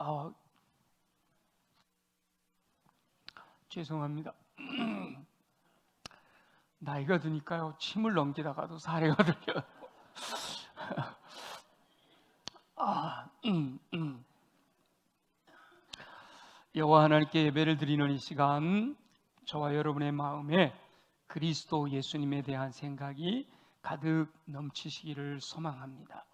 아, 죄송합니다. 나이가 드니까요, 침을 넘기다가도 사례가 들려요. 여호와 하나님께 예배를 드리는 이 시간, 저와 여러분의 마음에 그리스도 예수님에 대한 생각이 가득 넘치시기를 소망합니다.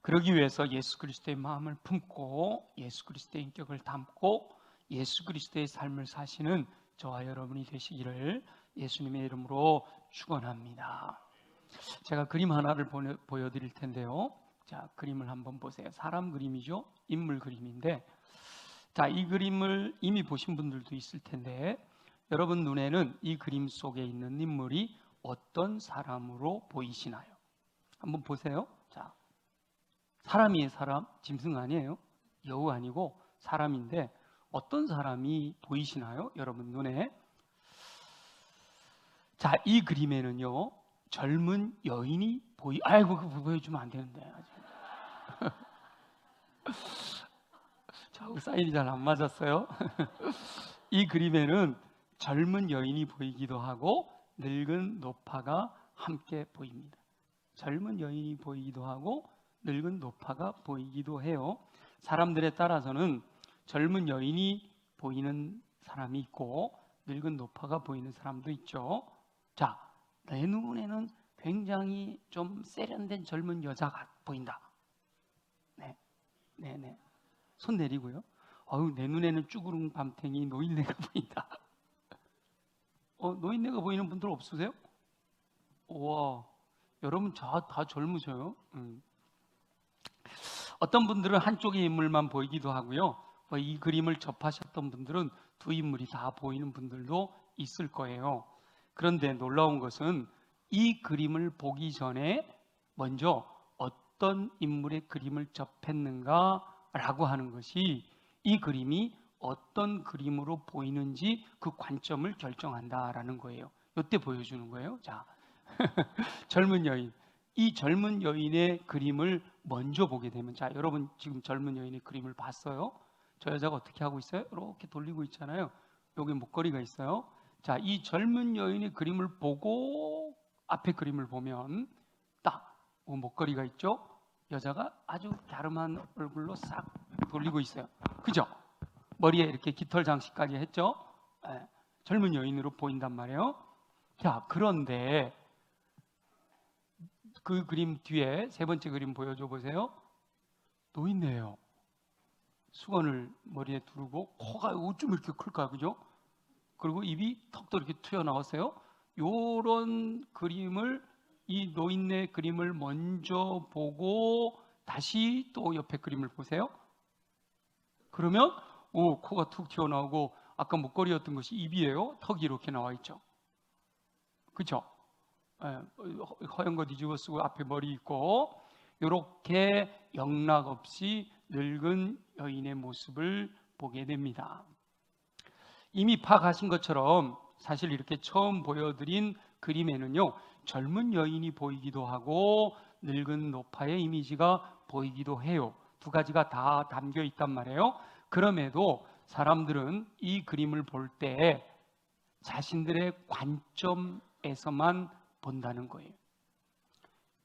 그러기 위해서 예수 그리스도의 마음을 품고 예수 그리스도의 인격을 담고 예수 그리스도의 삶을 사시는 저와 여러분이 되시기를 예수님의 이름으로 축원합니다. 제가 그림 하나를 보여드릴 텐데요. 자, 그림을 한번 보세요. 사람 그림이죠. 인물 그림인데, 자, 이 그림을 이미 보신 분들도 있을 텐데, 여러분 눈에는 이 그림 속에 있는 인물이 어떤 사람으로 보이시나요? 한번 보세요. 자, 사람이에요. 사람. 짐승 아니에요. 여우 아니고 사람인데 어떤 사람이 보이시나요? 여러분 눈에. 자, 이 그림에는요, 젊은 여인이 아이고, 그거 보여주면 안 되는데. 저하고 사인이 잘 안 맞았어요. 이 그림에는 젊은 여인이 보이기도 하고 늙은 노파가 함께 보입니다. 젊은 여인이 보이기도 하고 늙은 노파가 보이기도 해요. 사람들에 따라서는 젊은 여인이 보이는 사람이 있고 늙은 노파가 보이는 사람도 있죠. 자, 내 눈에는 굉장히 좀 세련된 젊은 여자가 보인다. 네. 손 내리고요. 내 눈에는 쭈구름 밤탱이 노인네가 보인다. 노인네가 보이는 분들 없으세요? 와, 여러분 다 젊으셔요. 어떤 분들은 한쪽의 인물만 보이기도 하고요. 이 그림을 접하셨던 분들은 두 인물이 다 보이는 분들도 있을 거예요. 그런데 놀라운 것은 이 그림을 보기 전에 먼저 어떤 인물의 그림을 접했는가라고 하는 것이 이 그림이 어떤 그림으로 보이는지 그 관점을 결정한다라는 거예요. 이때 보여주는 거예요. 자, 젊은 여인. 이 젊은 여인의 그림을 먼저 보게 되면, 자, 여러분 지금 젊은 여인의 그림을 봤어요? 저 여자가 어떻게 하고 있어요? 이렇게 돌리고 있잖아요. 여기 목걸이가 있어요. 자, 이 젊은 여인의 그림을 보고 앞에 그림을 보면 딱 목걸이가 있죠? 여자가 아주 갸름한 얼굴로 싹 돌리고 있어요. 그죠? 머리에 이렇게 깃털 장식까지 했죠? 젊은 여인으로 보인단 말이에요. 자, 그런데 그 그림 뒤에 세 번째 그림 보여줘 보세요. 노인네요. 수건을 머리에 두르고 코가 어쩜 이렇게 클까, 그죠? 그리고 입이 턱도 이렇게 튀어나왔어요. 요런 그림을, 이 노인네 그림을 먼저 보고 다시 또 옆에 그림을 보세요. 그러면 코가 툭 튀어나오고 아까 목걸이였던 것이 입이에요. 턱이 이렇게 나와 있죠. 그렇죠? 허연 거 뒤집어 쓰고 앞에 머리 있고 이렇게 영락 없이 늙은 여인의 모습을 보게 됩니다. 이미 파악하신 것처럼 사실 이렇게 처음 보여드린 그림에는요, 젊은 여인이 보이기도 하고 늙은 노파의 이미지가 보이기도 해요. 두 가지가 다 담겨 있단 말이에요. 그럼에도 사람들은 이 그림을 볼 때 자신들의 관점에서만 본다는 거예요.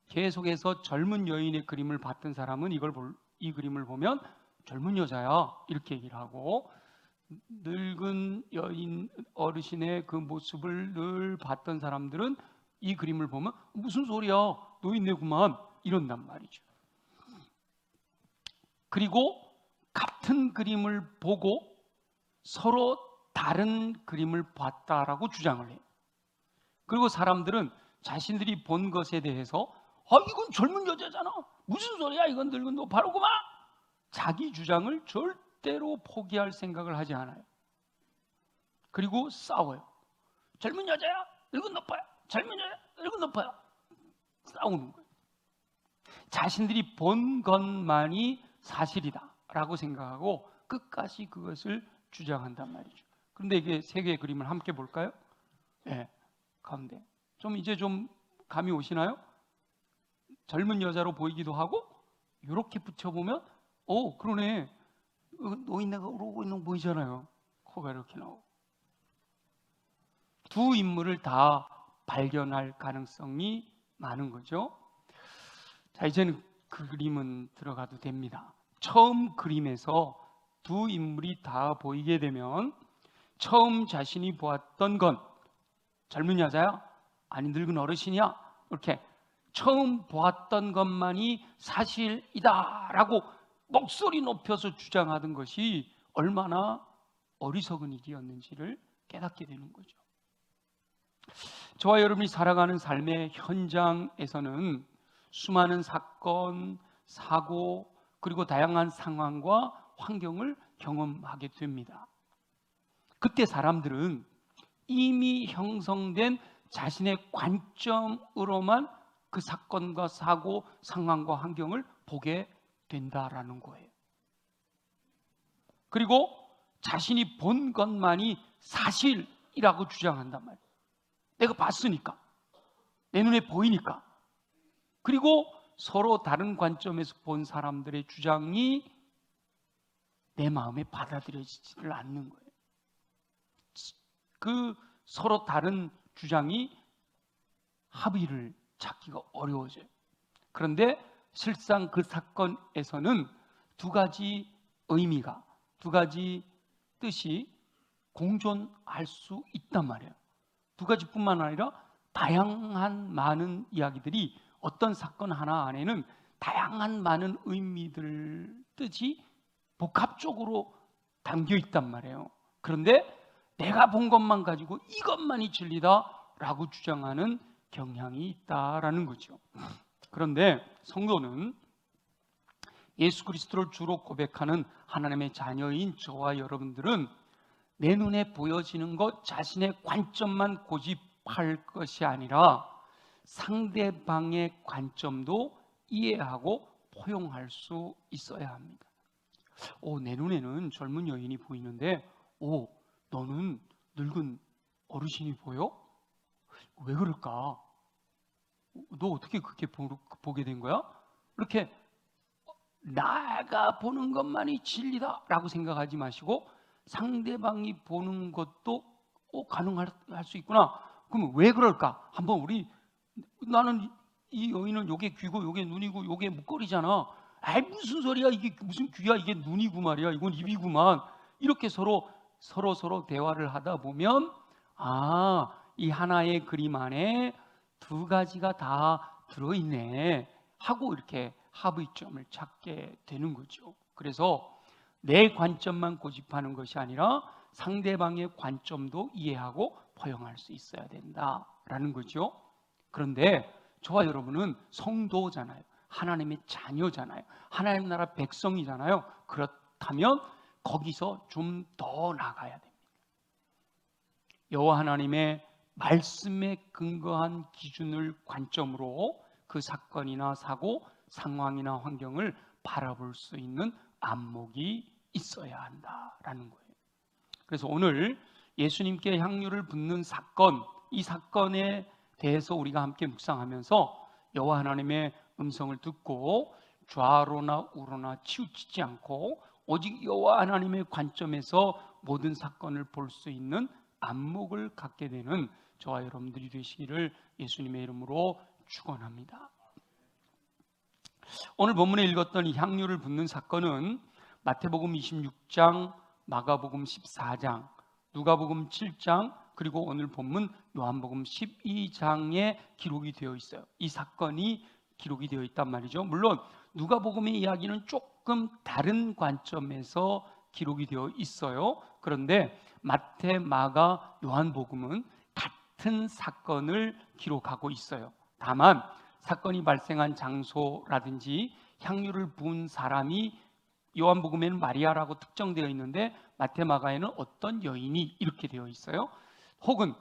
계속해서 젊은 여인의 그림을 봤던 사람은 이 그림을 보면 젊은 여자야 이렇게 얘기를 하고, 늙은 여인 어르신의 그 모습을 늘 봤던 사람들은 이 그림을 보면 무슨 소리야, 노인네구만 이런단 말이죠. 그리고 같은 그림을 보고 서로 다른 그림을 봤다라고 주장을 해요. 그리고 사람들은 자신들이 본 것에 대해서 이건 젊은 여자잖아, 무슨 소리야, 이건 늙은 노파로구만, 자기 주장을 절대로 포기할 생각을 하지 않아요. 그리고 싸워요. 젊은 여자야, 늙은 노파야, 젊은 여자야, 늙은 노파야, 싸우는 거예요. 자신들이 본 것만이 사실이다 라고 생각하고 끝까지 그것을 주장한단 말이죠. 그런데 이게 세 개의 그림을 함께 볼까요? 네, 가운데 이제 좀 감이 오시나요? 젊은 여자로 보이기도 하고 이렇게 붙여보면 그러네. 노인네가 오르고 있는 거 보이잖아요. 코가 이렇게 나오고. 두 인물을 다 발견할 가능성이 많은 거죠. 자, 이제는 그림은 들어가도 됩니다. 처음 그림에서 두 인물이 다 보이게 되면 처음 자신이 보았던 건 젊은 여자야? 아니 늙은 어르신이야? 이렇게 처음 보았던 것만이 사실이다라고 목소리 높여서 주장하던 것이 얼마나 어리석은 일이었는지를 깨닫게 되는 거죠. 저와 여러분이 살아가는 삶의 현장에서는 수많은 사건, 사고, 그리고 다양한 상황과 환경을 경험하게 됩니다. 그때 사람들은 이미 형성된 자신의 관점으로만 그 사건과 사고, 상황과 환경을 보게 된다라는 거예요. 그리고 자신이 본 것만이 사실이라고 주장한단 말이에요. 내가 봤으니까, 내 눈에 보이니까. 그리고 서로 다른 관점에서 본 사람들의 주장이 내 마음에 받아들여지지를 않는 거예요. 그 서로 다른 주장이 합의를 찾기가 어려워져요. 그런데 실상 그 사건에서는 두 가지 의미가, 두 가지 뜻이 공존할 수 있단 말이에요. 두 가지뿐만 아니라 다양한 많은 이야기들이 어떤 사건 하나 안에는 다양한 많은 의미들, 뜻이 복합적으로 담겨 있단 말이에요. 그런데 내가 본 것만 가지고 이것만이 진리다라고 주장하는 경향이 있다라는 거죠. 그런데 성도는 예수 그리스도를 주로 고백하는 하나님의 자녀인 저와 여러분들은 내 눈에 보여지는 것 자신의 관점만 고집할 것이 아니라 상대방의 관점도 이해하고 포용할 수 있어야 합니다. 내 눈에는 젊은 여인이 보이는데 너는 늙은 어르신이 보여? 왜 그럴까? 너 어떻게 그렇게 보게 된 거야? 이렇게 나가 보는 것만이 진리다라고 생각하지 마시고 상대방이 보는 것도 가능할 수 있구나. 그러면 왜 그럴까? 한번 나는 이 여인은 요게 귀고 요게 눈이고 요게 목걸이잖아. 아이 무슨 소리야? 이게 무슨 귀야? 이게 눈이고 말이야. 이건 입이구만. 이렇게 서로 대화를 하다 보면 이 하나의 그림 안에 두 가지가 다 들어있네 하고 이렇게 합의점을 찾게 되는 거죠. 그래서 내 관점만 고집하는 것이 아니라 상대방의 관점도 이해하고 포용할 수 있어야 된다라는 거죠. 그런데 저와 여러분은 성도잖아요. 하나님의 자녀잖아요. 하나님 나라 백성이잖아요. 그렇다면 거기서 좀 더 나가야 됩니다. 여호와 하나님의 말씀에 근거한 기준을 관점으로 그 사건이나 사고, 상황이나 환경을 바라볼 수 있는 안목이 있어야 한다라는 거예요. 그래서 오늘 예수님께 향유를 붓는 사건, 이 사건에 대해서 우리가 함께 묵상하면서 여호와 하나님의 음성을 듣고 좌로나 우로나 치우치지 않고 오직 여호와 하나님의 관점에서 모든 사건을 볼 수 있는 안목을 갖게 되는 저와 여러분들이 되시기를 예수님의 이름으로 축원합니다. 오늘 본문에 읽었던 이 향유를 붓는 사건은 마태복음 26장, 마가복음 14장, 누가복음 7장, 그리고 오늘 본문 요한복음 12장에 기록이 되어 있어요. 이 사건이 기록이 되어 있단 말이죠. 물론 누가복음의 이야기는 조금 다른 관점에서 기록이 되어 있어요. 그런데 마태, 마가, 요한복음은 같은 사건을 기록하고 있어요. 다만 사건이 발생한 장소라든지 향유를 부은 사람이 요한복음에는 마리아라고 특정되어 있는데 마태, 마가에는 어떤 여인이 이렇게 되어 있어요. 혹은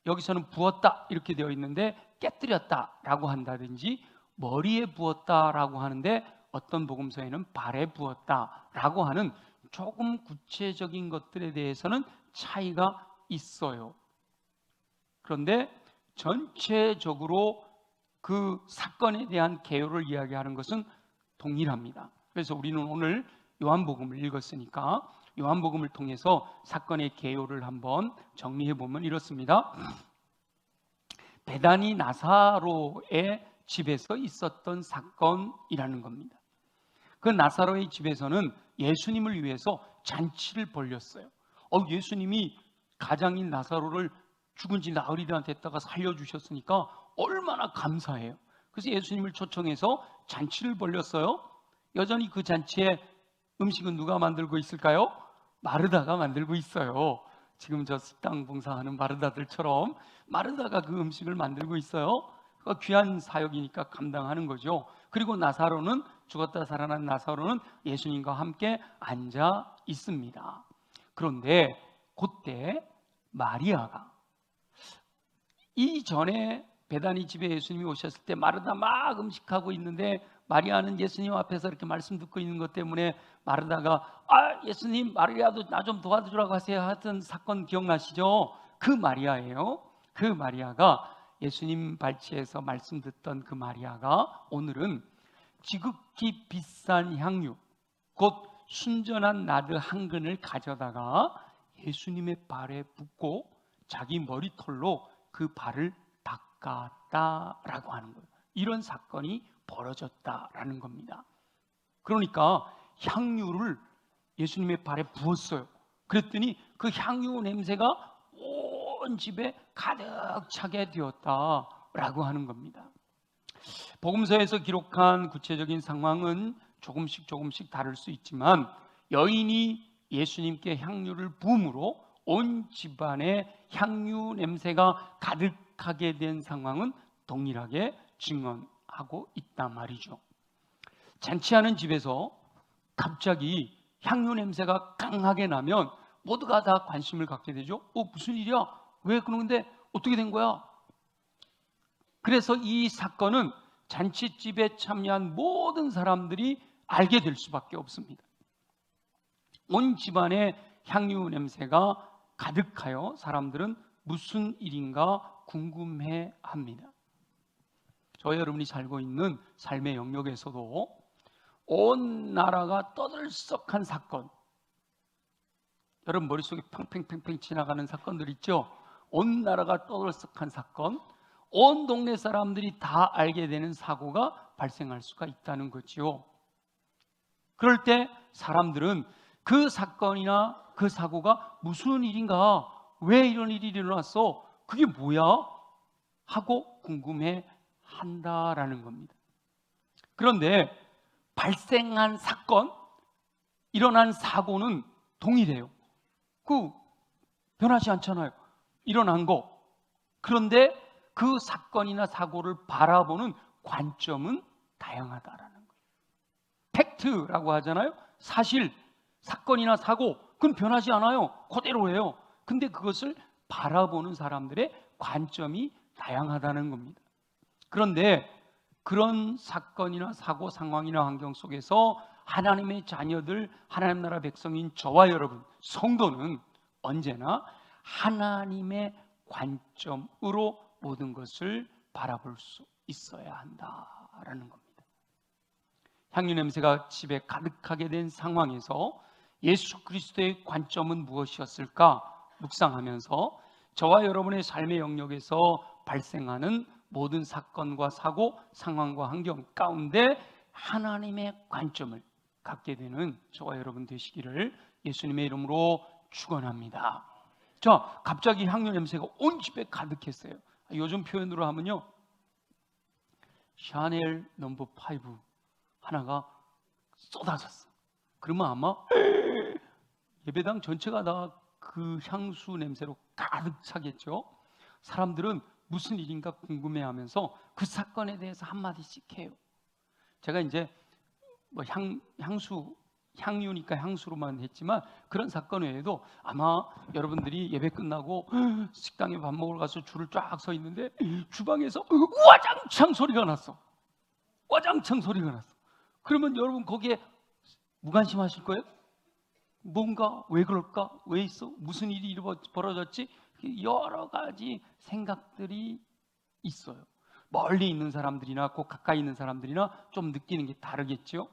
여기서는 부었다 이렇게 되어 있는데 깨뜨렸다라고 한다든지 머리에 부었다라고 하는데 어떤 복음서에는 발에 부었다라고 하는 조금 구체적인 것들에 대해서는 차이가 있어요. 그런데 전체적으로 그 사건에 대한 개요를 이야기하는 것은 동일합니다. 그래서 우리는 오늘 요한복음을 읽었으니까 요한복음을 통해서 사건의 개요를 한번 정리해 보면 이렇습니다. 베다니 나사로의 집에서 있었던 사건이라는 겁니다. 그 나사로의 집에서는 예수님을 위해서 잔치를 벌였어요. 예수님이 가장인 나사로를 죽은 지 나흘이나 됐다가 살려주셨으니까 얼마나 감사해요. 그래서 예수님을 초청해서 잔치를 벌였어요. 여전히 그 잔치에 음식은 누가 만들고 있을까요? 마르다가 만들고 있어요. 지금 저 식당 봉사하는 마르다들처럼 마르다가 그 음식을 만들고 있어요. 귀한 사역이니까 감당하는 거죠. 그리고 나사로는, 죽었다 살아난 나사로는 예수님과 함께 앉아 있습니다. 그런데 그때 마리아가, 이전에 베다니 집에 예수님이 오셨을 때 마르다 막 음식하고 있는데 마리아는 예수님 앞에서 이렇게 말씀 듣고 있는 것 때문에 마르다가 예수님, 마리아도 나 좀 도와주라고 하세요 하던 사건 기억나시죠? 그 마리아예요. 그 마리아가, 예수님 발치에서 말씀 듣던 그 마리아가 오늘은 지극히 비싼 향유, 곧 순전한 나드 한 근을 가져다가 예수님의 발에 붓고 자기 머리털로 그 발을 닦았다라고 하는 거예요. 이런 사건이 벌어졌다라는 겁니다. 그러니까 향유를 예수님의 발에 부었어요. 그랬더니 그 향유 냄새가 온 집에 가득 차게 되었다라고 하는 겁니다. 복음서에서 기록한 구체적인 상황은 조금씩 다를 수 있지만 여인이 예수님께 향유를 부음으로 온 집안에 향유 냄새가 가득하게 된 상황은 동일하게 증언하고 있단 말이죠. 잔치하는 집에서 갑자기 향유 냄새가 강하게 나면 모두가 다 관심을 갖게 되죠. 무슨 일이야? 왜 그러는데 어떻게 된 거야? 그래서 이 사건은 잔치집에 참여한 모든 사람들이 알게 될 수밖에 없습니다. 온 집안에 향유 냄새가 가득하여 사람들은 무슨 일인가 궁금해합니다. 저희 여러분이 살고 있는 삶의 영역에서도 온 나라가 떠들썩한 사건, 여러분 머릿속에 팽팽팽팽 지나가는 사건들 있죠? 온 나라가 떠들썩한 사건, 온 동네 사람들이 다 알게 되는 사고가 발생할 수가 있다는 거지요. 그럴 때 사람들은 그 사건이나 그 사고가 무슨 일인가, 왜 이런 일이 일어났어, 그게 뭐야? 하고 궁금해 한다라는 겁니다. 그런데 발생한 사건, 일어난 사고는 동일해요. 변하지 않잖아요. 일어난 거. 그런데 그 사건이나 사고를 바라보는 관점은 다양하다라는 거예요. 팩트라고 하잖아요. 사실, 사건이나 사고, 그건 변하지 않아요. 그대로예요. 근데 그것을 바라보는 사람들의 관점이 다양하다는 겁니다. 그런데 그런 사건이나 사고 상황이나 환경 속에서 하나님의 자녀들, 하나님 나라 백성인 저와 여러분, 성도는 언제나 하나님의 관점으로 모든 것을 바라볼 수 있어야 한다라는 겁니다. 향유 냄새가 집에 가득하게 된 상황에서 예수 그리스도의 관점은 무엇이었을까 묵상하면서 저와 여러분의 삶의 영역에서 발생하는 모든 사건과 사고, 상황과 환경 가운데 하나님의 관점을 갖게 되는 저와 여러분 되시기를 예수님의 이름으로 축원합니다. 자, 갑자기 향유 냄새가 온 집에 가득했어요. 요즘 표현으로 하면요, 샤넬 넘버 5 하나가 쏟아졌어. 그러면 아마 예배당 전체가 다 그 향수 냄새로 가득 차겠죠. 사람들은 무슨 일인가 궁금해하면서 그 사건에 대해서 한마디씩 해요. 제가 이제 뭐 향유니까 향수로만 했지만 그런 사건 외에도 아마 여러분들이 예배 끝나고 식당에 밥 먹으러 가서 줄을 쫙 서 있는데 주방에서 와장창 소리가 났어. 와장창 소리가 났어. 그러면 여러분 거기에 무관심하실 거예요? 뭔가, 왜 그럴까? 왜 있어? 무슨 일이 벌어졌지? 여러 가지 생각들이 있어요. 멀리 있는 사람들이나 꼭 가까이 있는 사람들이나 좀 느끼는 게 다르겠죠.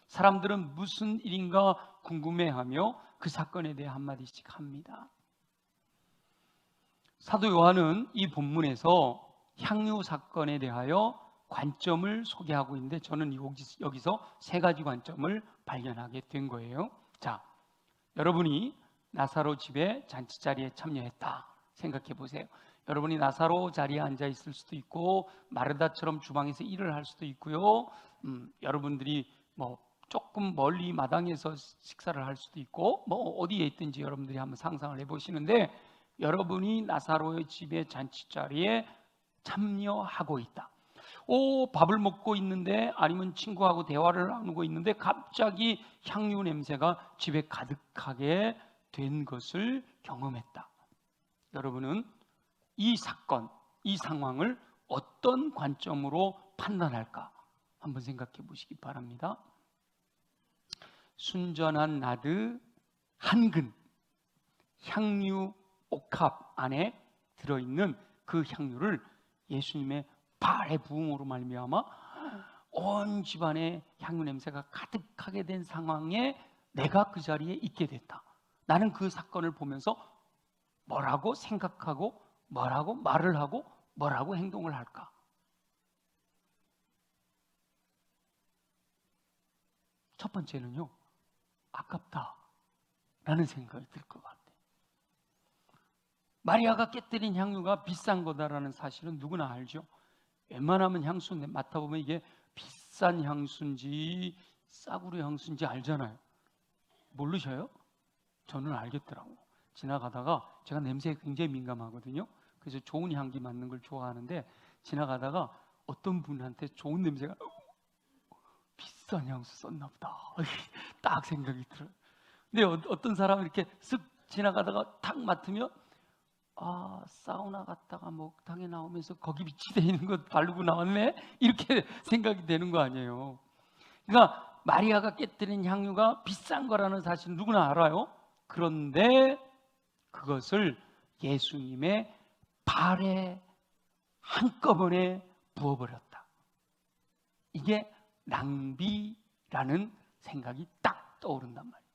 사람들은 무슨 일인가 궁금해하며 그 사건에 대해 한마디씩 합니다. 사도 요한은 이 본문에서 향유 사건에 대하여 관점을 소개하고 있는데 저는 여기서 세 가지 관점을 발견하게 된 거예요. 자, 여러분이 나사로 집에 잔치자리에 참여했다 생각해 보세요. 여러분이 나사로 자리에 앉아 있을 수도 있고 마르다처럼 주방에서 일을 할 수도 있고요. 여러분들이 뭐 조금 멀리 마당에서 식사를 할 수도 있고 뭐 어디에 있든지 여러분들이 한번 상상을 해보시는데, 여러분이 나사로의 집의 잔치자리에 참여하고 있다. 밥을 먹고 있는데 아니면 친구하고 대화를 나누고 있는데 갑자기 향유 냄새가 집에 가득하게 된 것을 경험했다. 여러분은 이 사건, 이 상황을 어떤 관점으로 판단할까 한번 생각해 보시기 바랍니다. 순전한 나드 한 근, 향유 옥합 안에 들어있는 그 향유를 예수님의 발의 부흥으로 말미암아 온 집안에 향유 냄새가 가득하게 된 상황에 내가 그 자리에 있게 됐다. 나는 그 사건을 보면서 뭐라고 생각하고 뭐라고 말을 하고 뭐라고 행동을 할까? 첫 번째는요, 아깝다라는 생각이 들 것 같아요. 마리아가 깨뜨린 향유가 비싼 거다라는 사실은 누구나 알죠. 웬만하면 향수 맡아보면 이게 비싼 향수인지 싸구려 향수인지 알잖아요. 모르셔요? 저는 알겠더라고. 지나가다가 제가 냄새에 굉장히 민감하거든요. 그래서 좋은 향기 맡는 걸 좋아하는데 지나가다가 어떤 분한테 좋은 냄새가 비싼 향수 썼나 보다 딱 생각이 들어요. 근데 어떤 사람은 이렇게 쓱 지나가다가 탁 맡으면 사우나 갔다가 목탕에 나오면서 거기 비치돼 있는 거 바르고 나왔네 이렇게 생각이 되는 거 아니에요. 그러니까 마리아가 깨뜨린 향유가 비싼 거라는 사실은 누구나 알아요. 그런데 그것을 예수님의 발에 한꺼번에 부어버렸다. 이게 낭비라는 생각이 딱 떠오른단 말이에요.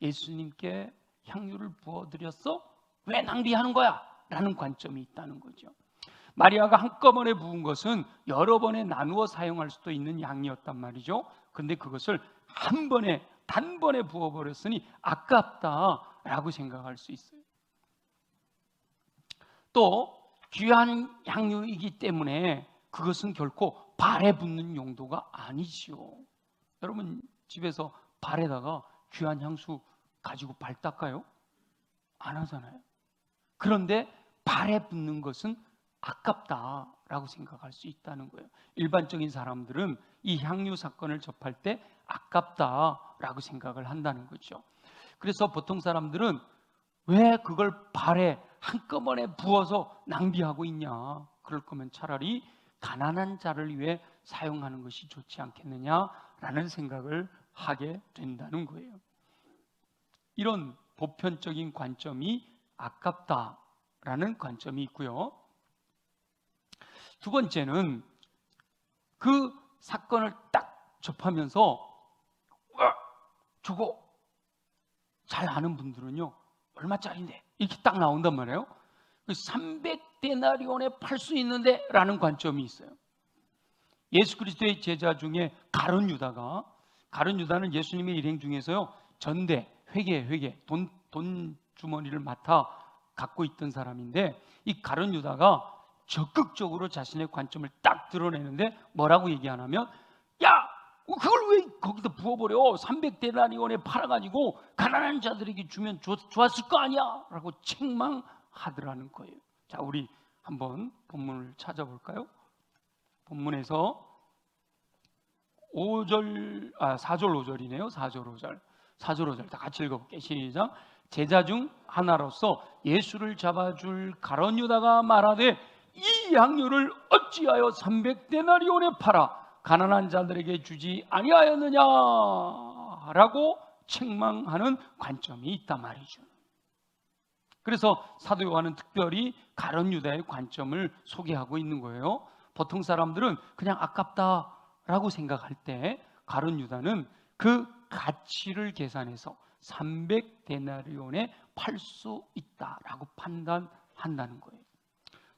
예수님께 향유를 부어드렸어? 왜 낭비하는 거야? 라는 관점이 있다는 거죠. 마리아가 한꺼번에 부은 것은 여러 번에 나누어 사용할 수도 있는 양이었단 말이죠. 그런데 그것을 한 번에 단번에 부어버렸으니 아깝다라고 생각할 수 있어요. 또 귀한 향유이기 때문에 그것은 결코 발에 붓는 용도가 아니지요. 여러분 집에서 발에다가 귀한 향수 가지고 발 닦아요? 안 하잖아요. 그런데 발에 붓는 것은 아깝다라고 생각할 수 있다는 거예요. 일반적인 사람들은 이 향유 사건을 접할 때 아깝다라고 생각을 한다는 거죠. 그래서 보통 사람들은 왜 그걸 발에 한꺼번에 부어서 낭비하고 있냐? 그럴 거면 차라리 가난한 자를 위해 사용하는 것이 좋지 않겠느냐라는 생각을 하게 된다는 거예요. 이런 보편적인 관점이 아깝다라는 관점이 있고요. 두 번째는 그 사건을 딱 접하면서 저거 잘 아는 분들은요, 얼마짜리인데 이렇게 딱 나온단 말이에요. 300데나리온에 팔 수 있는데 라는 관점이 있어요. 예수 그리스도의 제자 중에 가룟 유다는 예수님의 일행 중에서요, 전대, 회계 돈 주머니를 맡아 갖고 있던 사람인데, 이 가룟 유다가 적극적으로 자신의 관점을 딱 드러내는데 뭐라고 얘기하냐면, 야, 그걸 왜 거기다 부어버려? 300데나리온에 팔아가지고 가난한 자들에게 주면 좋았을 거 아니야? 라고 책망하더라는 거예요. 자, 우리 한번 본문을 찾아볼까요? 본문에서 4절 5절이네요. 4절 5절 다 같이 읽어볼게요. 시작. 제자 중 하나로서 예수를 잡아줄 가룟 유다가 말하되 이 향유를 어찌하여 300데나리온에 팔아 가난한 자들에게 주지 아니하였느냐라고 책망하는 관점이 있단 말이죠. 그래서 사도 요한은 특별히 가룟 유다의 관점을 소개하고 있는 거예요. 보통 사람들은 그냥 아깝다라고 생각할 때 가룟 유다는 그 가치를 계산해서 300데나리온에 팔 수 있다라고 판단한다는 거예요.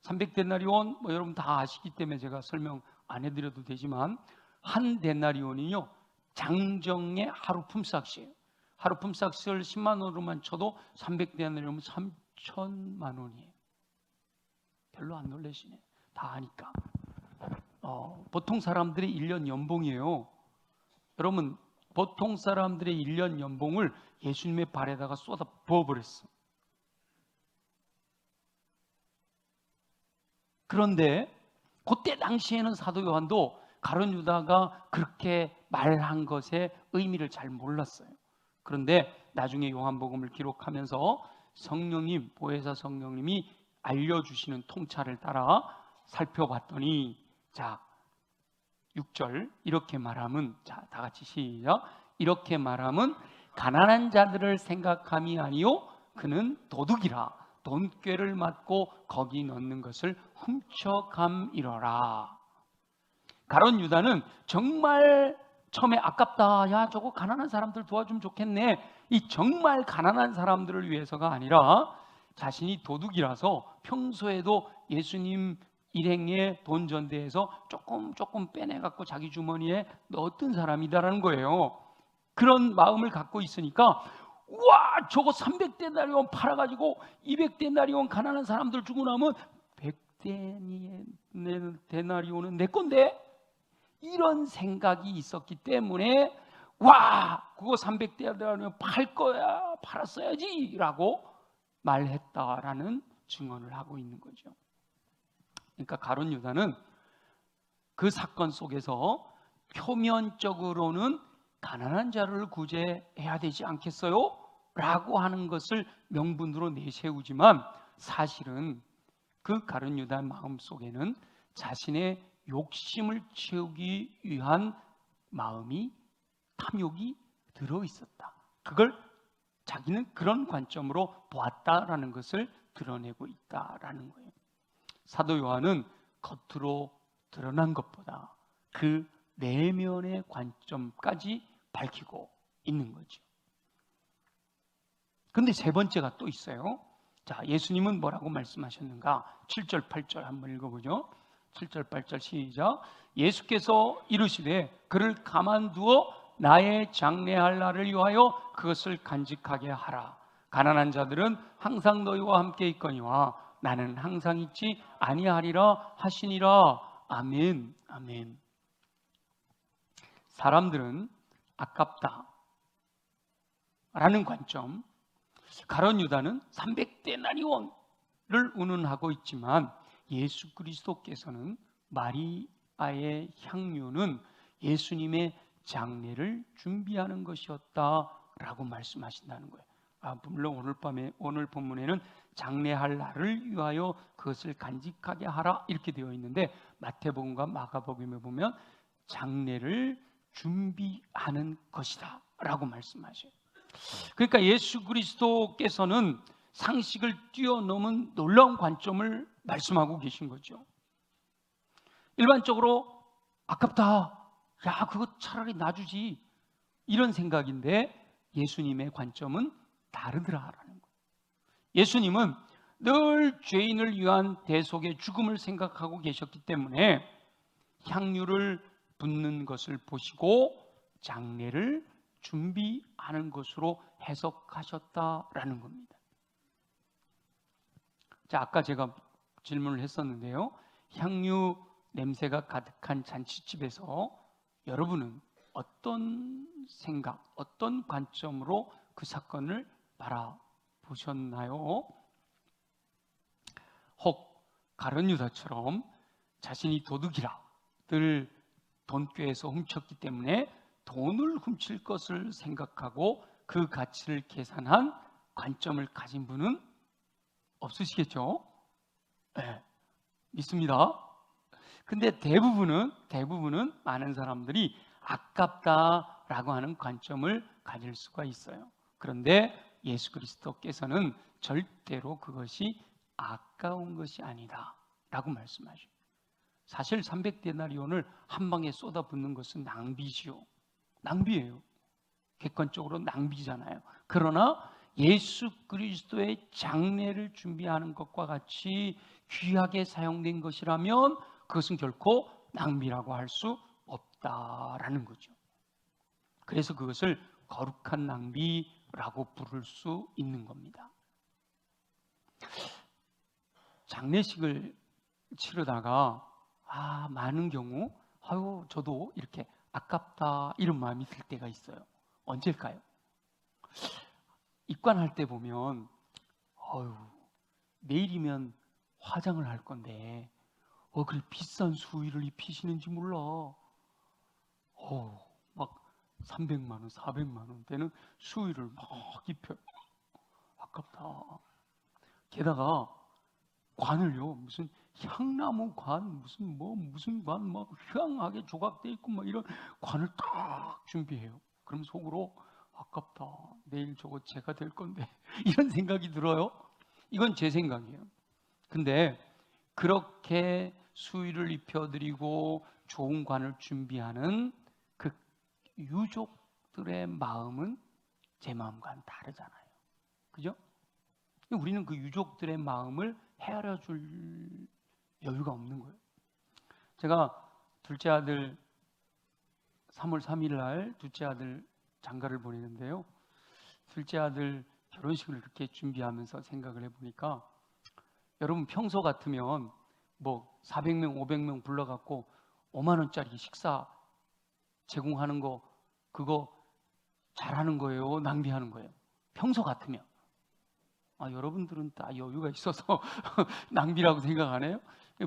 300데나리온 여러분 다 아시기 때문에 제가 설명 안 해드려도 되지만 한 데나리온이요 장정의 하루 품삯이에요. 하루 품삯을 10만 원으로만 쳐도 300데나리온이면 3천만 원이에요. 별로 안 놀라시네. 다 아니까. 보통 사람들의 1년 연봉이에요. 여러분 보통 사람들의 1년 연봉을 예수님의 발에다가 쏟아 부어버렸어. 그런데 그때 당시에는 사도 요한도 가룟 유다가 그렇게 말한 것의 의미를 잘 몰랐어요. 그런데 나중에 요한복음을 기록하면서 성령님, 보혜사 성령님이 알려주시는 통찰을 따라 살펴봤더니 자 6절 이렇게 말하면 자 다같이 시작 이렇게 말하면 가난한 자들을 생각함이 아니요 그는 도둑이라 돈꾀를 맞고 거기 넣는 것을 훔쳐감이러라. 가룟 유다는 정말 처음에 아깝다. 야 저거 가난한 사람들 도와주면 좋겠네. 이 정말 가난한 사람들을 위해서가 아니라 자신이 도둑이라서 평소에도 예수님 일행의 돈 전대에서 조금 빼내갖고 자기 주머니에 넣었던 사람이다라는 거예요. 그런 마음을 갖고 있으니까 와 저거 300데나리온 팔아가지고 200데나리온 가난한 사람들 주고 나면 100데나리온은 내 건데 이런 생각이 있었기 때문에 와 그거 300데나리온 팔 거야 팔았어야지 라고 말했다라는 증언을 하고 있는 거죠. 그러니까 가룟 유다는 그 사건 속에서 표면적으로는 가난한 자를 구제해야 되지 않겠어요? 라고 하는 것을 명분으로 내세우지만 사실은 그 가룟 유다 마음속에는 자신의 욕심을 채우기 위한 마음이 탐욕이 들어있었다. 그걸 자기는 그런 관점으로 보았다라는 것을 드러내고 있다라는 거예요. 사도 요한은 겉으로 드러난 것보다 그 내면의 관점까지 밝히고 있는 거죠. 근데 세 번째가 또 있어요. 자, 예수님은 뭐라고 말씀하셨는가? 7절, 8절 한번 읽어보죠. 7절, 8절 시작. 예수께서 이르시되 그를 가만두어 나의 장래할 날을 위하여 그것을 간직하게 하라. 가난한 자들은 항상 너희와 함께 있거니와 나는 항상 있지 아니하리라 하시니라. 아멘, 아멘. 사람들은 아깝다 라는 관점, 가룟 유다는 300데나리온을 운운하고 있지만 예수 그리스도께서는 마리아의 향유는 예수님의 장례를 준비하는 것이었다라고 말씀하신다는 거예요. 물론 오늘 본문에는 장례할 날을 위하여 그것을 간직하게 하라 이렇게 되어 있는데 마태복음과 마가복음에 보면 장례를 준비하는 것이다 라고 말씀하셔요. 그러니까 예수 그리스도께서는 상식을 뛰어넘은 놀라운 관점을 말씀하고 계신 거죠. 일반적으로 아깝다, 야 그거 차라리 놔주지 이런 생각인데 예수님의 관점은 다르더라라는 거예요. 예수님은 늘 죄인을 위한 대속의 죽음을 생각하고 계셨기 때문에 향유를 붓는 것을 보시고 장례를 준비하는 것으로 해석하셨다라는 겁니다. 자, 아까 제가 질문을 했었는데요. 향유 냄새가 가득한 잔치집에서 여러분은 어떤 생각, 어떤 관점으로 그 사건을 바라보셨나요? 혹 가룟 유다처럼 자신이 도둑이라 늘 돈꾀에서 훔쳤기 때문에 돈을 훔칠 것을 생각하고 그 가치를 계산한 관점을 가진 분은 없으시겠죠? 네, 믿습니다. 근데 대부분은 많은 사람들이 아깝다라고 하는 관점을 가질 수가 있어요. 그런데 예수 그리스도께서는 절대로 그것이 아까운 것이 아니다 라고 말씀하셔요. 사실 300데나리온을 한 방에 쏟아붓는 것은 낭비지요. 낭비예요. 객관적으로 낭비잖아요. 그러나 예수 그리스도의 장례를 준비하는 것과 같이 귀하게 사용된 것이라면 그것은 결코 낭비라고 할 수 없다라는 거죠. 그래서 그것을 거룩한 낭비라고 부를 수 있는 겁니다. 장례식을 치르다가 많은 경우 저도 이렇게 아깝다 이런 마음이 들 때가 있어요. 언제일까요? 입관할 때 보면 내일이면 화장을 할 건데 그래 비싼 수의를 입히시는지 몰라. 막 300만 원, 400만 원 되는 수의를 막 입혀요. 아깝다. 게다가 관을요, 무슨 향나무 관, 무슨 관, 막 향하게 조각돼 있고 막 이런 관을 딱 준비해요. 그럼 속으로 아깝다. 내일 저거 제가 될 건데 이런 생각이 들어요. 이건 제 생각이에요. 근데 그렇게 수의를 입혀드리고 좋은 관을 준비하는 그 유족들의 마음은 제 마음과는 다르잖아요. 그죠? 우리는 그 유족들의 마음을 헤아려 줄 여유가 없는 거예요. 제가 둘째 아들 3월 3일 날 둘째 아들 장가를 보내는데요. 둘째 아들 결혼식을 그렇게 준비하면서 생각을 해보니까 여러분 평소 같으면 400명, 500명 불러갖고 5만 원짜리 식사 제공하는 거 그거 잘하는 거예요? 낭비하는 거예요? 평소 같으면. 여러분들은 다 여유가 있어서 낭비라고 생각하네요.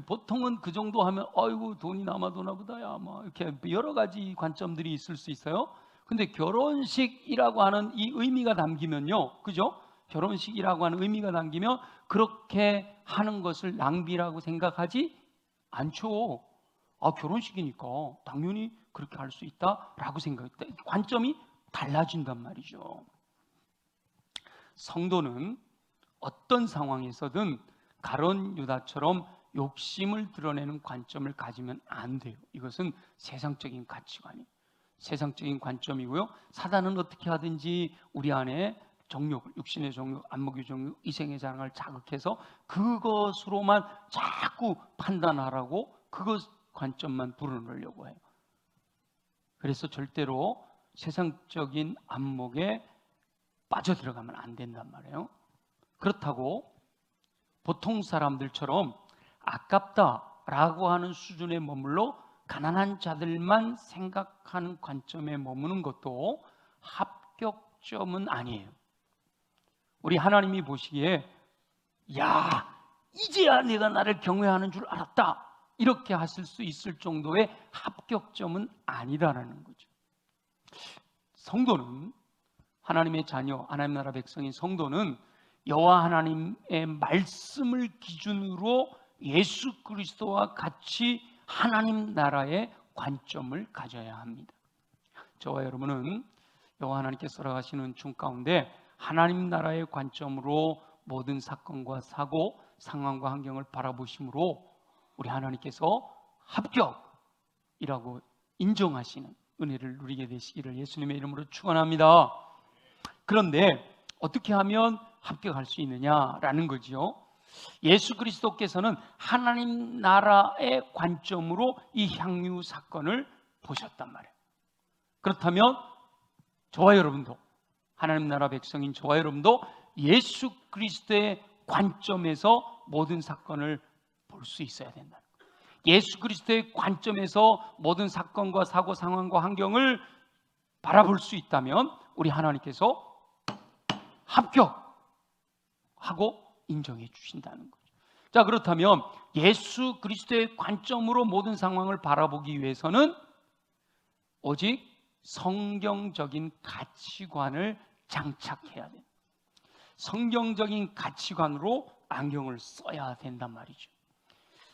보통은 그 정도 하면 아이고 돈이 남아도나 보다야 이렇게 여러 가지 관점들이 있을 수 있어요. 근데 결혼식이라고 하는 이 의미가 담기면요, 그죠? 결혼식이라고 하는 의미가 담기면 그렇게 하는 것을 낭비라고 생각하지 않죠. 결혼식이니까 당연히 그렇게 할 수 있다라고 생각했다. 관점이 달라진단 말이죠. 성도는 어떤 상황에서든 가룟 유다처럼 욕심을 드러내는 관점을 가지면 안 돼요. 이것은 세상적인 가치관이에요. 세상적인 관점이고요. 사단은 어떻게 하든지 우리 안에 정욕, 육신의 정욕, 안목의 정욕, 이생의 자랑을 자극해서 그것으로만 자꾸 판단하라고 그것 관점만 불어넣으려고 해요. 그래서 절대로 세상적인 안목에 빠져들어가면 안 된단 말이에요. 그렇다고 보통 사람들처럼 아깝다라고 하는 수준에 머물러 가난한 자들만 생각하는 관점에 머무는 것도 합격점은 아니에요. 우리 하나님이 보시기에 이제야 내가 나를 경외하는 줄 알았다 이렇게 하실 수 있을 정도의 합격점은 아니다라는 거죠. 성도는 하나님의 자녀, 하나님 나라 백성인 성도는 여호와 하나님의 말씀을 기준으로 예수 그리스도와 같이 하나님 나라의 관점을 가져야 합니다. 저와 여러분은 여호와 하나님께서 허락하시는 중 가운데 하나님 나라의 관점으로 모든 사건과 사고, 상황과 환경을 바라보심으로 우리 하나님께서 합격이라고 인정하시는 은혜를 누리게 되시기를 예수님의 이름으로 축원합니다. 그런데 어떻게 하면 합격할 수 있느냐라는 거죠. 예수 그리스도께서는 하나님 나라의 관점으로 이 향유 사건을 보셨단 말이에요. 그렇다면 저와 여러분도 하나님 나라 백성인 저와 여러분도 예수 그리스도의 관점에서 모든 사건을 볼 수 있어야 된다. 예수 그리스도의 관점에서 모든 사건과 사고 상황과 환경을 바라볼 수 있다면 우리 하나님께서 합격하고 인정해 주신다는 거죠. 자, 그렇다면 예수 그리스도의 관점으로 모든 상황을 바라보기 위해서는 오직 성경적인 가치관을 장착해야 돼요. 성경적인 가치관으로 안경을 써야 된단 말이죠.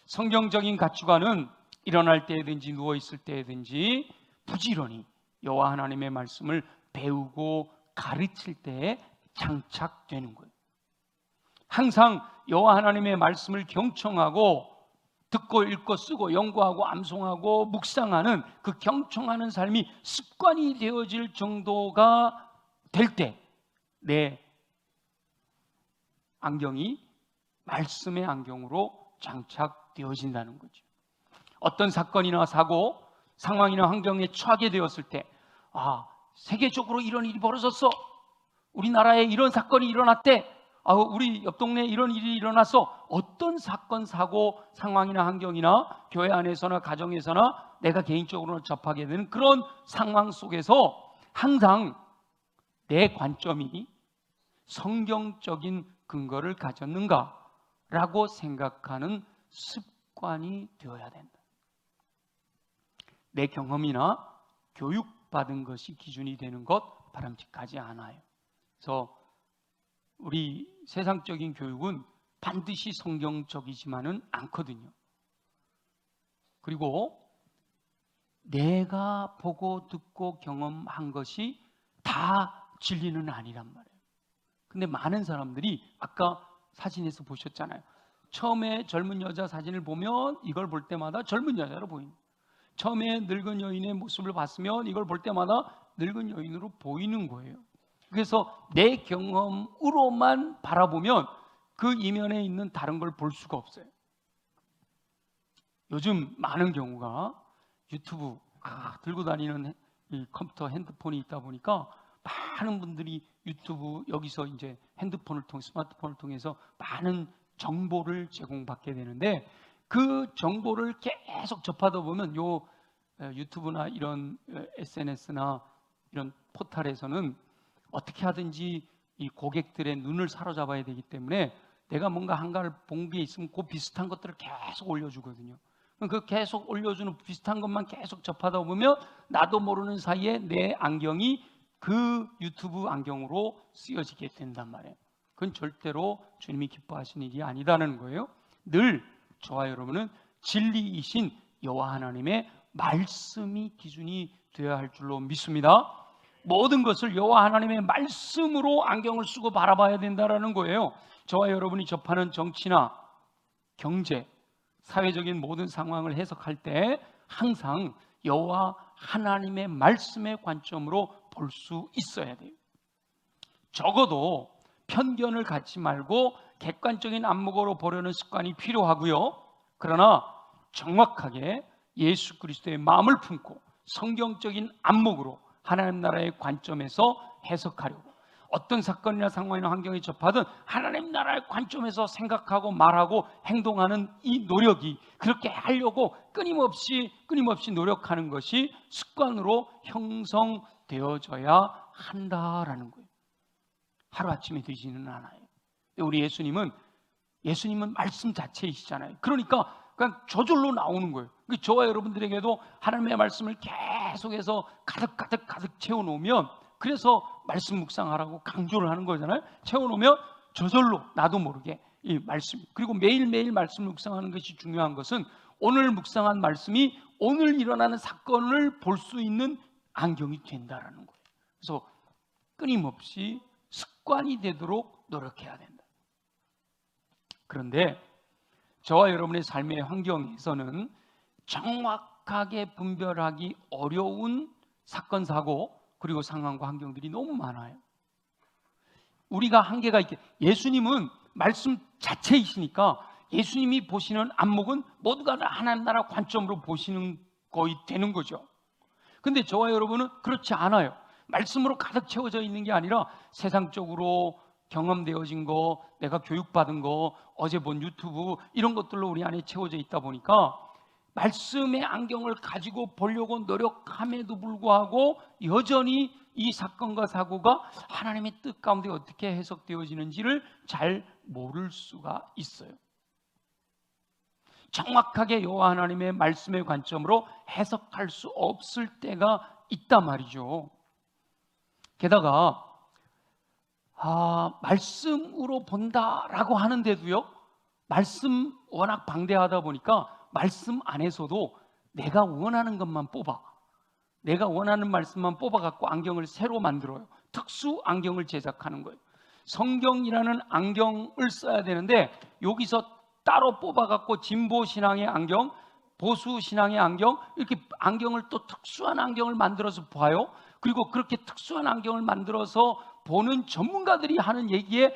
성경적인 가치관은 일어날 때든지 누워있을 때든지 부지런히 여호와 하나님의 말씀을 배우고 가르칠 때에 장착되는 거예요. 항상 여호와 하나님의 말씀을 경청하고 듣고 읽고 쓰고 연구하고 암송하고 묵상하는 그 경청하는 삶이 습관이 되어질 정도가 될 때 내 안경이 말씀의 안경으로 장착되어진다는 거죠. 어떤 사건이나 사고, 상황이나 환경에 처하게 되었을 때 세계적으로 이런 일이 벌어졌어. 우리나라에 이런 사건이 일어났대. 우리 옆 동네에 이런 일이 일어났어. 어떤 사건, 사고, 상황이나 환경이나 교회 안에서나 가정에서나 내가 개인적으로 접하게 되는 그런 상황 속에서 항상 내 관점이 성경적인 근거를 가졌는가라고 생각하는 습관이 되어야 된다. 내 경험이나 교육받은 것이 기준이 되는 것 바람직하지 않아요. 그래서 우리 세상적인 교육은 반드시 성경적이지만은 않거든요. 그리고 내가 보고 듣고 경험한 것이 다 진리는 아니란 말이에요. 근데 많은 사람들이 아까 사진에서 보셨잖아요. 처음에 젊은 여자 사진을 보면 이걸 볼 때마다 젊은 여자로 보입니다. 처음에 늙은 여인의 모습을 봤으면 이걸 볼 때마다 늙은 여인으로 보이는 거예요. 그래서 내 경험으로만 바라보면 그 이면에 있는 다른 걸 볼 수가 없어요. 요즘 많은 경우가 유튜브 들고 다니는 이 컴퓨터, 핸드폰이 있다 보니까 많은 분들이 유튜브 여기서 이제 핸드폰을 통해 스마트폰을 통해서 많은 정보를 제공받게 되는데 그 정보를 계속 접하다 보면 요 유튜브나 이런 SNS나 이런 포털에서는 어떻게 하든지 이 고객들의 눈을 사로잡아야 되기 때문에 내가 뭔가 한가를 본 게 있으면 그 비슷한 것들을 계속 올려주거든요. 그 계속 올려주는 비슷한 것만 계속 접하다 보면 나도 모르는 사이에 내 안경이 그 유튜브 안경으로 쓰여지게 된단 말이에요. 그건 절대로 주님이 기뻐하시는 일이 아니다는 거예요. 늘 저와 여러분은 진리이신 여호와 하나님의 말씀이 기준이 되어야 할 줄로 믿습니다. 모든 것을 여호와 하나님의 말씀으로 안경을 쓰고 바라봐야 된다는 거예요. 저와 여러분이 접하는 정치나 경제, 사회적인 모든 상황을 해석할 때 항상 여호와 하나님의 말씀의 관점으로 볼 수 있어야 돼요. 적어도 편견을 갖지 말고 객관적인 안목으로 보려는 습관이 필요하고요. 그러나 정확하게 예수 그리스도의 마음을 품고 성경적인 안목으로 하나님 나라의 관점에서 해석하려고 어떤 사건이나 상황이나 환경에 접하든 하나님 나라의 관점에서 생각하고 말하고 행동하는 이 노력이 그렇게 하려고 끊임없이 노력하는 것이 습관으로 형성되어져야 한다라는 거예요. 하루아침에 되지는 않아요. 우리 예수님은 말씀 자체이시잖아요. 그러니까 그냥 저절로 나오는 거예요. 저와 여러분들에게도 하나님의 말씀을 계속해서 가득 채워놓으면 그래서 말씀 묵상하라고 강조를 하는 거잖아요. 채워놓으면 저절로 나도 모르게 이 말씀, 그리고 매일매일 말씀 묵상하는 것이 중요한 것은 오늘 묵상한 말씀이 오늘 일어나는 사건을 볼 수 있는 안경이 된다라는 거예요. 그래서 끊임없이 습관이 되도록 노력해야 된다. 그런데 저와 여러분의 삶의 환경에서는 정확하게 분별하기 어려운 사건, 사고 그리고 상황과 환경들이 너무 많아요. 우리가 한계가 있게 예수님은 말씀 자체이시니까 예수님이 보시는 안목은 모두가 하나님 나라 관점으로 보시는 거의 되는 거죠. 근데 저와 여러분은 그렇지 않아요. 말씀으로 가득 채워져 있는 게 아니라 세상적으로 경험되어진 거, 내가 교육받은 거, 어제 본 유튜브 이런 것들로 우리 안에 채워져 있다 보니까 말씀의 안경을 가지고 보려고 노력함에도 불구하고 여전히 이 사건과 사고가 하나님의 뜻 가운데 어떻게 해석되어지는지를 잘 모를 수가 있어요. 정확하게 여호와 하나님의 말씀의 관점으로 해석할 수 없을 때가 있단 말이죠. 게다가 말씀으로 본다라고 하는데도요, 말씀 워낙 방대하다 보니까 말씀 안에서도 내가 원하는 것만 뽑아, 내가 원하는 말씀만 뽑아갖고 안경을 새로 만들어요. 특수 안경을 제작하는 거예요. 성경이라는 안경을 써야 되는데 여기서 따로 뽑아갖고 진보 신앙의 안경, 보수 신앙의 안경, 이렇게 안경을 또 특수한 안경을 만들어서 봐요. 그리고 그렇게 특수한 안경을 만들어서 보는 전문가들이 하는 얘기에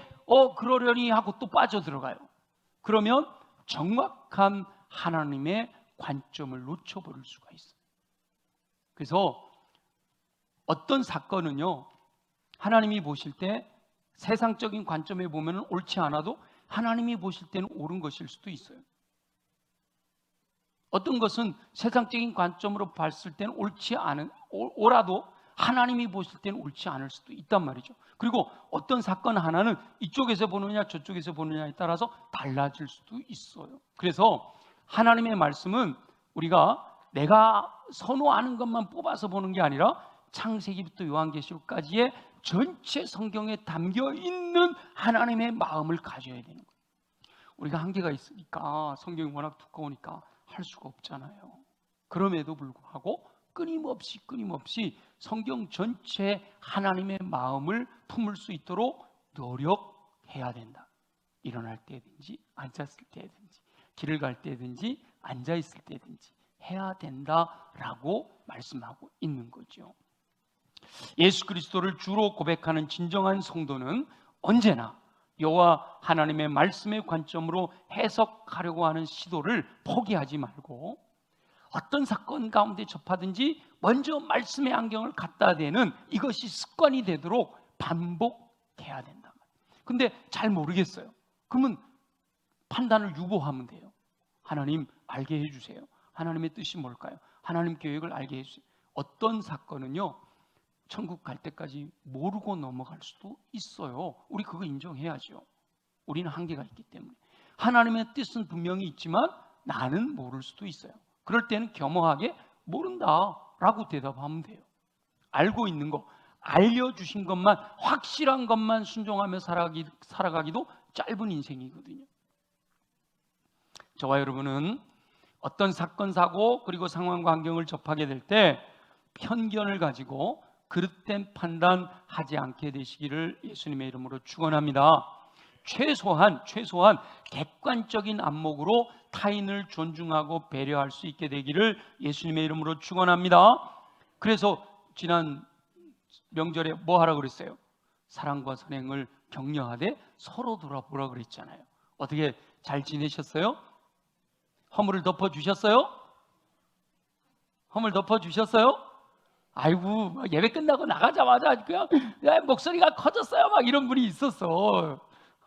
그러려니 하고 또 빠져들어가요. 그러면 정확한 하나님의 관점을 놓쳐버릴 수가 있어요. 그래서 어떤 사건은요, 하나님이 보실 때 세상적인 관점에 보면 옳지 않아도 하나님이 보실 때는 옳은 것일 수도 있어요. 어떤 것은 세상적인 관점으로 봤을 때는 옳아도 하나님이 보실 때는 옳지 않을 수도 있단 말이죠. 그리고 어떤 사건 하나는 이쪽에서 보느냐 저쪽에서 보느냐에 따라서 달라질 수도 있어요. 그래서 하나님의 말씀은 우리가 내가 선호하는 것만 뽑아서 보는 게 아니라 창세기부터 요한계시록까지의 전체 성경에 담겨 있는 하나님의 마음을 가져야 되는 거예요. 우리가 한계가 있으니까, 성경이 워낙 두꺼우니까 할 수가 없잖아요. 그럼에도 불구하고 끊임없이 성경 전체 하나님의 마음을 품을 수 있도록 노력해야 된다. 일어날 때든지 앉았을 때든지 길을 갈 때든지 앉아있을 때든지 해야 된다라고 말씀하고 있는 거죠. 예수 그리스도를 주로 고백하는 진정한 성도는 언제나 여호와 하나님의 말씀의 관점으로 해석하려고 하는 시도를 포기하지 말고, 어떤 사건 가운데 접하든지 먼저 말씀의 안경을 갖다 대는 이것이 습관이 되도록 반복해야 된다. 근데 잘 모르겠어요. 그러면 판단을 유보하면 돼요. 하나님 알게 해주세요. 하나님의 뜻이 뭘까요? 하나님 계획을 알게 해주세요. 어떤 사건은요, 천국 갈 때까지 모르고 넘어갈 수도 있어요. 우리 그거 인정해야죠. 우리는 한계가 있기 때문에. 하나님의 뜻은 분명히 있지만 나는 모를 수도 있어요. 그럴 때는 겸허하게 모른다라고 대답하면 돼요. 알고 있는 거, 알려주신 것만, 확실한 것만 순종하며 살아가기도 짧은 인생이거든요. 저와 여러분은 어떤 사건, 사고, 그리고 상황과 환경을 접하게 될 때 편견을 가지고 그릇된 판단하지 않게 되시기를 예수님의 이름으로 축원합니다. 최소한 객관적인 안목으로 타인을 존중하고 배려할 수 있게 되기를 예수님의 이름으로 축원합니다. 그래서 지난 명절에 뭐 하라고 그랬어요? 사랑과 선행을 격려하되 서로 돌아보라 그랬잖아요. 어떻게 잘 지내셨어요? 허물을 덮어주셨어요? 허물 덮어주셨어요? 아이고, 예배 끝나고 나가자마자 그냥 목소리가 커졌어요 막 이런 분이 있었어.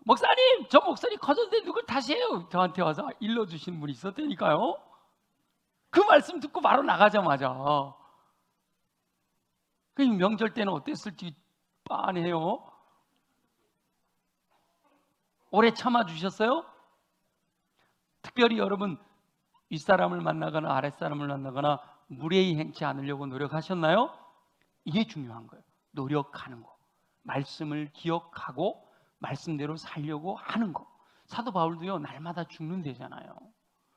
목사님, 저 목소리 커졌는데 누굴 탓이에요? 저한테 와서 일러주시는 분이 있었다니까요. 그 말씀 듣고 바로 나가자마자. 그 명절 때는 어땠을지 빤해요. 오래 참아주셨어요? 특별히 여러분 윗사람을 만나거나 아랫사람을 만나거나 무례히 행치 않으려고 노력하셨나요? 이게 중요한 거예요. 노력하는 거, 말씀을 기억하고 말씀대로 살려고 하는 거. 사도 바울도요, 날마다 죽는 데잖아요.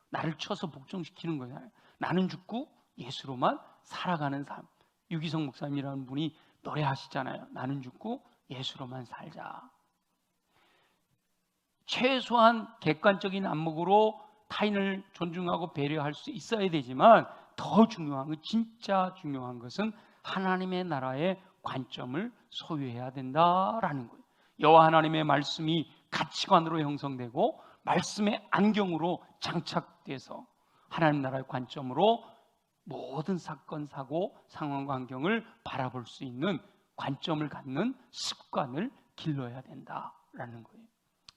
나를 쳐서 복종시키는 거잖아요. 나는 죽고 예수로만 살아가는 삶. 유기성 목사님이라는 분이 노래하시잖아요. 나는 죽고 예수로만 살자. 최소한 객관적인 안목으로 타인을 존중하고 배려할 수 있어야 되지만, 더 중요한 건, 진짜 중요한 것은 하나님의 나라의 관점을 소유해야 된다라는 거예요. 여호와 하나님의 말씀이 가치관으로 형성되고 말씀의 안경으로 장착돼서 하나님 나라의 관점으로 모든 사건, 사고, 상황과 환경을 바라볼 수 있는 관점을 갖는 습관을 길러야 된다라는 거예요.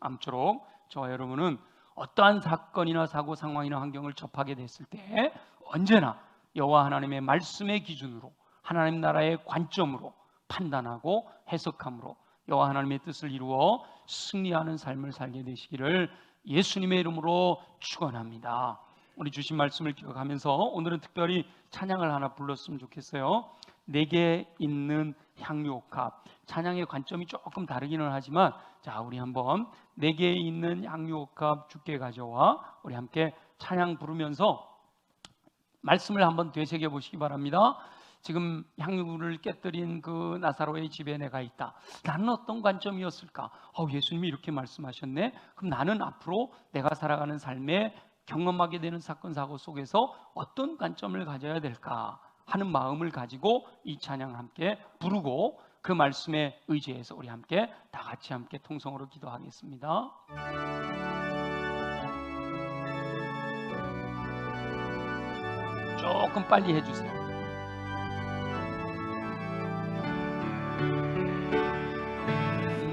아무쪼록 저와 여러분은 어떠한 사건이나 사고, 상황이나 환경을 접하게 됐을 때 언제나 여호와 하나님의 말씀의 기준으로, 하나님 나라의 관점으로 판단하고 해석함으로 여호와 하나님의 뜻을 이루어 승리하는 삶을 살게 되시기를 예수님의 이름으로 축원합니다. 우리 주신 말씀을 기억하면서 오늘은 특별히 찬양을 하나 불렀으면 좋겠어요. 내게 있는 향유옥합. 찬양의 관점이 조금 다르기는 하지만, 자, 우리 한번 내게 있는 향유옥합 주께 가져와, 우리 함께 찬양 부르면서 말씀을 한번 되새겨 보시기 바랍니다. 지금 향유를 깨뜨린 그 나사로의 집에 내가 있다. 나는 어떤 관점이었을까? 예수님이 이렇게 말씀하셨네. 그럼 나는 앞으로 내가 살아가는 삶에 경험하게 되는 사건 사고 속에서 어떤 관점을 가져야 될까 하는 마음을 가지고 이 찬양을 함께 부르고 그 말씀에 의지해서 우리 함께 다 같이 함께 통성으로 기도하겠습니다. 조금 빨리 해주세요.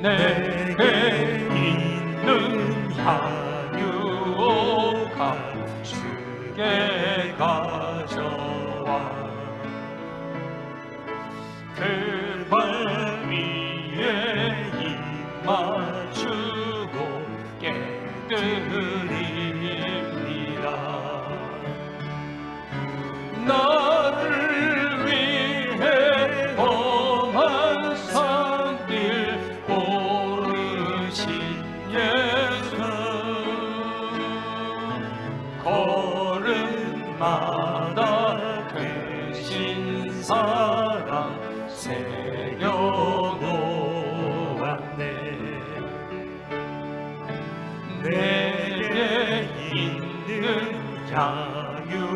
내게 있는 향유가 주께 가져와 그 발 위에 입 맞추고 깨뜨립니다. 나를 위해 험한 산길 오르신 예수 걸음마다 크신 사랑 새겨놓았네. 내게 있는 향유가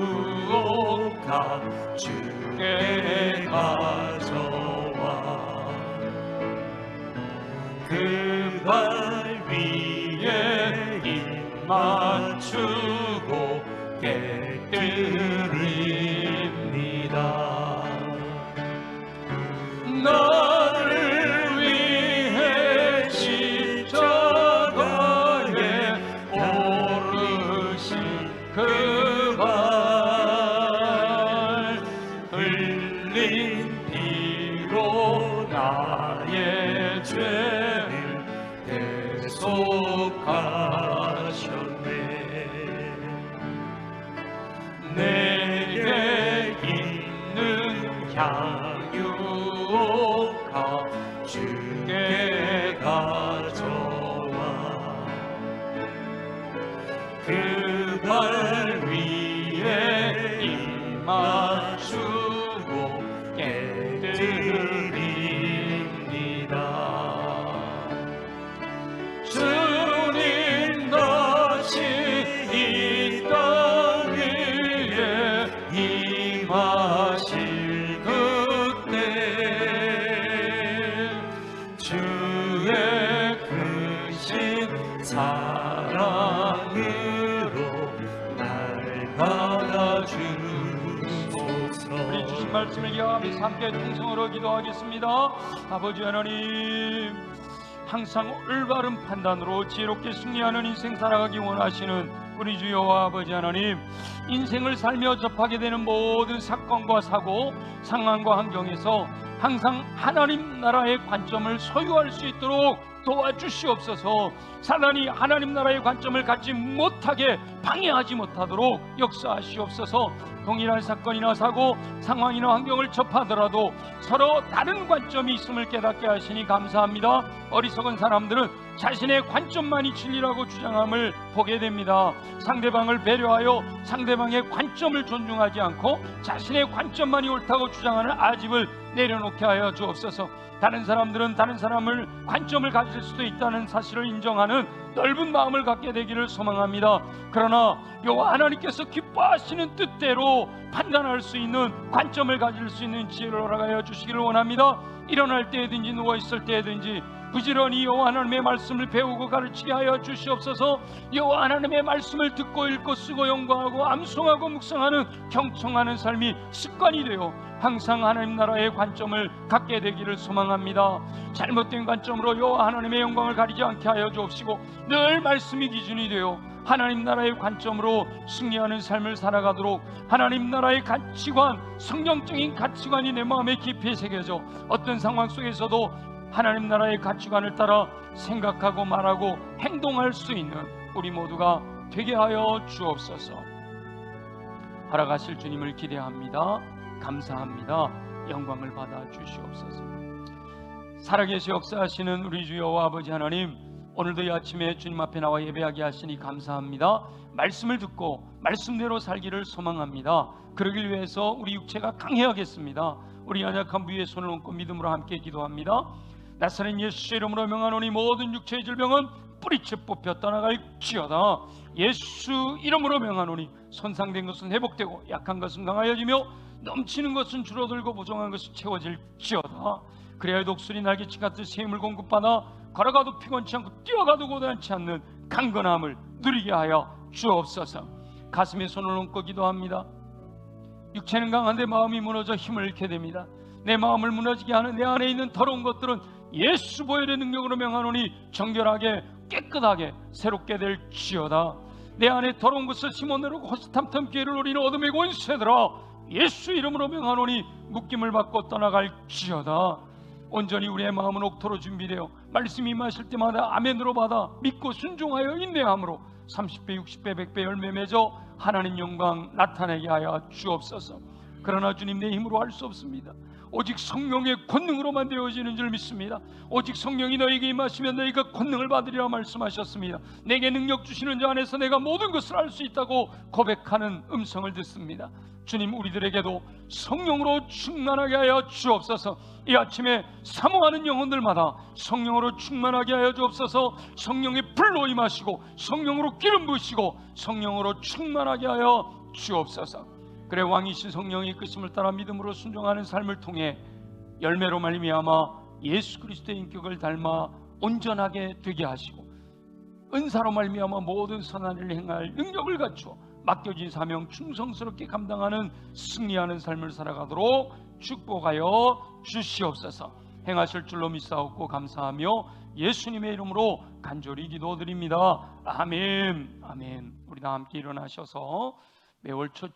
주께 가져와 그 발 위에 입 맞추고 깨뜨립니다. 나를 위해 십자가에 오르신 그 발 흘린 피로 나의 죄를 대속하셨네. 내게 있는 향유가 주께 가져와 그 발 위에 입 맞추고 깨뜨립니다. 주님 다시 이 땅 위에 임하실 그때 주의 크신 사랑으로 날 받아주소서. 우리 주신 말씀을 기억하면서 함께 통성으로 기도하겠습니다. 아버지 하나님, 항상 올바른 판단으로 지혜롭게 승리하는 인생 살아가기 원하시는 우리 주 여호와 아버지 하나님, 인생을 살며 접하게 되는 모든 사건과 사고, 상황과 환경에서 항상 하나님 나라의 관점을 소유할 수 있도록 도와주시옵소서. 사단이 하나님 나라의 관점을 갖지 못하게 방해하지 못하도록 역사하시옵소서. 동일한 사건이나 사고, 상황이나 환경을 접하더라도 서로 다른 관점이 있음을 깨닫게 하시니 감사합니다. 어리석은 사람들은 자신의 관점만이 진리라고 주장함을 보게 됩니다. 상대방을 배려하여 상대방의 관점을 존중하지 않고 자신의 관점만이 옳다고 주장하는 아집을 내려놓게 하여 주옵소서. 다른 사람들은 다른 사람을 관점을 가질 수도 있다는 사실을 인정하는 넓은 마음을 갖게 되기를 소망합니다. 그러나 여호와 하나님께서 기뻐하시는 뜻대로 판단할 수 있는 관점을 가질 수 있는 지혜를 허락하여 주시기를 원합니다. 일어날 때든지 누워있을 때든지 부지런히 여호와 하나님의 말씀을 배우고 가르치게 하여 주시옵소서. 여호와 하나님의 말씀을 듣고 읽고 쓰고 연구하고 암송하고 묵상하는 경청하는 삶이 습관이 되어 항상 하나님 나라의 관점을 갖게 되기를 소망합니다. 잘못된 관점으로 여호와 하나님의 영광을 가리지 않게 하여 주옵시고 늘 말씀이 기준이 되어 하나님 나라의 관점으로 승리하는 삶을 살아가도록 하나님 나라의 가치관, 성경적인 가치관이 내 마음에 깊이 새겨져 어떤 상황 속에서도 하나님 나라의 가치관을 따라 생각하고 말하고 행동할 수 있는 우리 모두가 되게 하여 주옵소서. 허락하실 주님을 기대합니다. 감사합니다. 영광을 받아 주시옵소서. 살아계시 역사하시는 우리 주 여호와 아버지 하나님, 오늘도 이 아침에 주님 앞에 나와 예배하게 하시니 감사합니다. 말씀을 듣고 말씀대로 살기를 소망합니다. 그러길 위해서 우리 육체가 강해야겠습니다. 우리 연약한 부위에 손을 얹고 믿음으로 함께 기도합니다. 나사렛 예수의 이름으로 명하노니 모든 육체의 질병은 뿌리째 뽑혀 떠나갈지어다. 예수 이름으로 명하노니 손상된 것은 회복되고 약한 것은 강하여지며 넘치는 것은 줄어들고 부족한 것은 채워질지어다. 그래야 독수리 날개치 같은 새 힘을 공급받아 걸어가도 피곤치 않고 뛰어가도 고단치 않는 강건함을 누리게 하여 주옵소서. 가슴에 손을 얹고 기도합니다. 육체는 강한데 마음이 무너져 힘을 잃게 됩니다. 내 마음을 무너지게 하는 내 안에 있는 더러운 것들은 예수 보혈의 능력으로 명하노니 정결하게 깨끗하게 새롭게 될지어다. 내 안에 더러운 것을 심어내려고 호시탐탐 기회를 노리는 어둠의 권세들아, 예수 이름으로 명하노니 묶임을 받고 떠나갈지어다. 온전히 우리의 마음은 옥토로 준비되어 말씀이 임하실 때마다 아멘으로 받아 믿고 순종하여 인내함으로 30배 60배 100배 열매 맺어 하나님 영광 나타내게 하여 주옵소서. 그러나 주님, 내 힘으로 할 수 없습니다. 오직 성령의 권능으로만 되어지는 줄 믿습니다. 오직 성령이 너에게 임하시면 너희가 권능을 받으리라 말씀하셨습니다. 내게 능력 주시는 자 안에서 내가 모든 것을 할 수 있다고 고백하는 음성을 듣습니다. 주님, 우리들에게도 성령으로 충만하게 하여 주옵소서. 이 아침에 사모하는 영혼들마다 성령으로 충만하게 하여 주옵소서. 성령의 불로 임하시고 성령으로 기름 부으시고 성령으로 충만하게 하여 주옵소서. 그래, 왕이신 성령의 이끄심을 따라 믿음으로 순종하는 삶을 통해 열매로 말미암아 예수 그리스도의 인격을 닮아 온전하게 되게 하시고 은사로 말미암아 모든 선한 일을 행할 능력을 갖추어 맡겨진 사명 충성스럽게 감당하는 승리하는 삶을 살아가도록 축복하여 주시옵소서. 행하실 줄로 믿사옵고 감사하며 예수님의 이름으로 간절히 기도드립니다. 아멘. 아멘. 우리 다 함께 일어나셔서 매월 첫